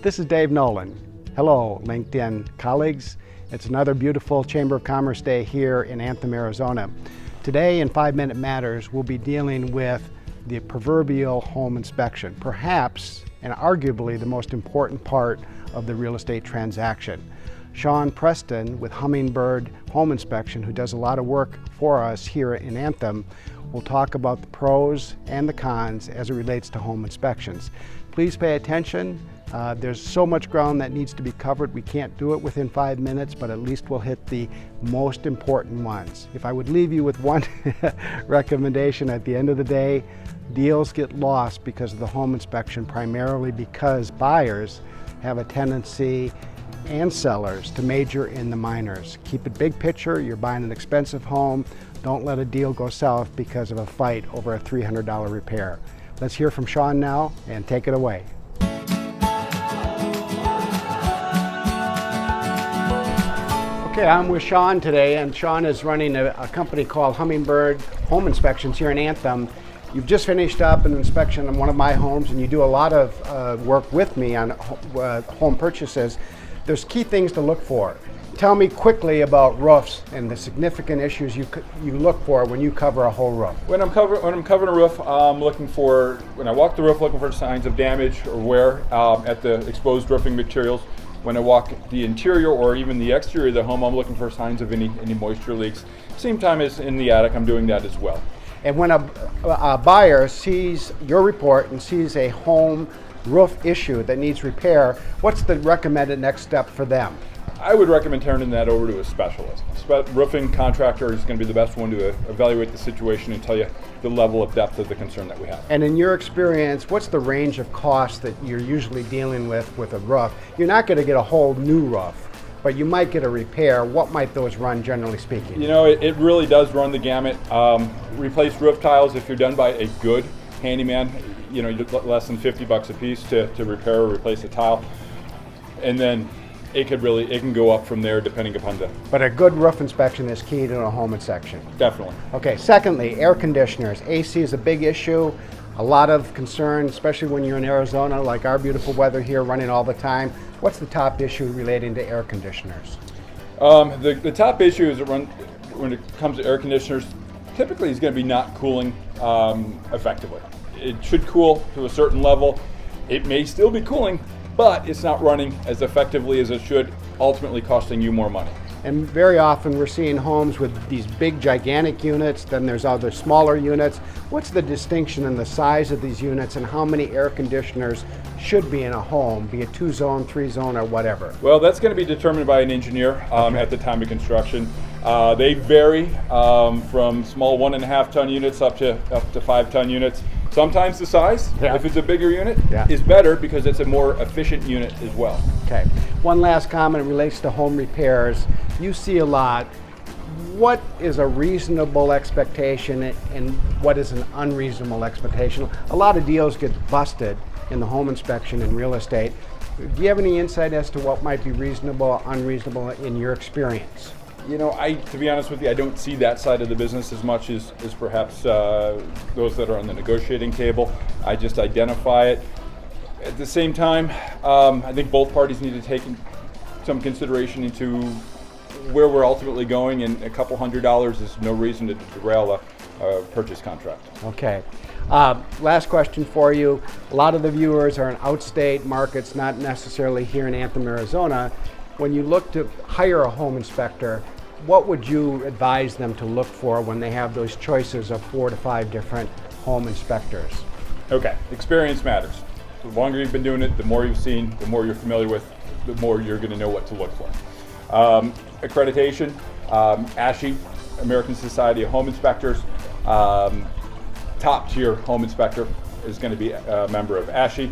This is Dave Nolan. Hello, LinkedIn colleagues. It's another beautiful Chamber of Commerce day here in Anthem, Arizona. Today in 5 Minute Matters, we'll be dealing with the proverbial home inspection, perhaps and arguably the most important part of the real estate transaction. Sean Preston with Hummingbird Home Inspection, who does a lot of work for us here in Anthem, will talk about the pros and the cons as it relates to home inspections. Please pay attention. There's so much ground that needs to be covered. We can't do it within 5 minutes, but at least we'll hit the most important ones. If I would leave you with one recommendation at the end of the day, deals get lost because of the home inspection, primarily because buyers have a tendency, and sellers, to major in the minors. Keep it big picture. You're buying an expensive home. Don't let a deal go south because of a fight over a $300 repair. Let's hear from Sean now, and take it away. Okay, I'm with Sean today, and Sean is running a company called Hummingbird Home Inspections here in Anthem. You've just finished up an inspection on one of my homes, and you do a lot of work with me on home purchases. There's key things to look for. Tell me quickly about roofs and the significant issues you look for when you cover a whole roof. When I'm covering a roof, I'm looking for, when I walk the roof, looking for signs of damage or wear at the exposed roofing materials. When I walk the interior or even the exterior of the home, I'm looking for signs of any moisture leaks. Same time as in the attic, I'm doing that as well. And when a buyer sees your report and sees a home roof issue that needs repair, what's the recommended next step for them? I would recommend turning that over to a specialist. Roofing contractor is going to be the best one to evaluate the situation and tell you the level of depth of the concern that we have. And in your experience, what's the range of costs that you're usually dealing with a roof? You're not going to get a whole new roof, but you might get a repair. What might those run, generally speaking? You know, it really does run the gamut. Replace roof tiles if you're done by a good handyman. You know, less than $50 a piece to repair or replace a tile. And then it can go up from there depending upon But a good roof inspection is key to a home inspection. Definitely. Okay, secondly, air conditioners. AC is a big issue. A lot of concern, especially when you're in Arizona, like our beautiful weather here, running all the time. What's the top issue relating to air conditioners? The top issue is when it comes to air conditioners, typically is going to be not cooling effectively. It should cool to a certain level. It may still be cooling, but it's not running as effectively as it should, ultimately costing you more money. And very often we're seeing homes with these big, gigantic units, then there's other smaller units. What's the distinction in the size of these units and how many air conditioners should be in a home, be it 2-zone, 3-zone, or whatever? Well, that's going to be determined by an engineer at the time of construction. They vary from small 1.5-ton units up to 5-ton units. Sometimes the size, if it's a bigger unit, is better because it's a more efficient unit as well. Okay. One last comment relates to home repairs. You see a lot. What is a reasonable expectation and what is an unreasonable expectation? A lot of deals get busted in the home inspection in real estate. Do you have any insight as to what might be reasonable or unreasonable in your experience? You know, to be honest with you, I don't see that side of the business as much as perhaps those that are on the negotiating table. I just identify it. At the same time, I think both parties need to take some consideration into where we're ultimately going, and a couple $100 is no reason to derail a purchase contract. Okay. Last question for you. A lot of the viewers are in outstate markets, not necessarily here in Anthem, Arizona. When you look to hire a home inspector, what would you advise them to look for when they have those choices of 4 to 5 different home inspectors? Okay. Experience matters. The longer you've been doing it, the more you've seen, the more you're familiar with, the more you're going to know what to look for. Accreditation, ASHI, American Society of Home Inspectors, top tier home inspector is going to be a member of ASHI.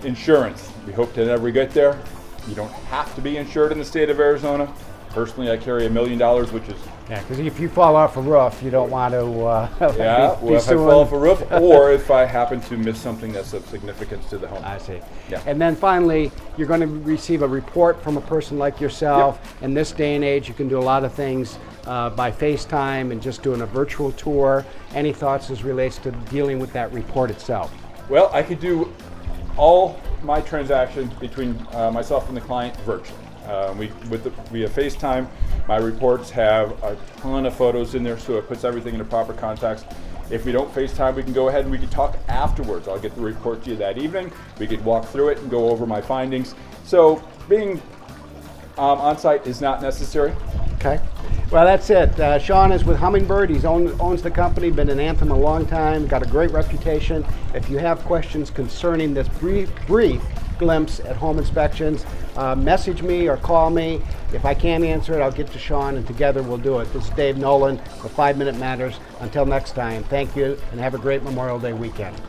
Insurance, we hope to never get there. You don't have to be insured in the state of Arizona. Personally, I carry $1 million, which is... Yeah, because if you fall off a roof, you don't want to be if I fall off a roof, or if I happen to miss something that's of significance to the home. I see. Yeah. And then finally, you're going to receive a report from a person like yourself. Yep. In this day and age, you can do a lot of things by FaceTime and just doing a virtual tour. Any thoughts as relates to dealing with that report itself? Well, I could do all my transactions between myself and the client virtually. Via FaceTime, my reports have a ton of photos in there, so it puts everything into proper context. If we don't FaceTime, we can go ahead and we can talk afterwards. I'll get the report to you that evening. We could walk through it and go over my findings. So being on site is not necessary. Okay. Well, that's it. Sean is with Hummingbird. He owns the company, been in Anthem a long time, got a great reputation. If you have questions concerning this brief glimpse at home inspections, message me or call me. If I can't answer it, I'll get to Sean, and together we'll do it. This is Dave Nolan with 5 Minute Matters. Until next time, thank you, and have a great Memorial Day weekend.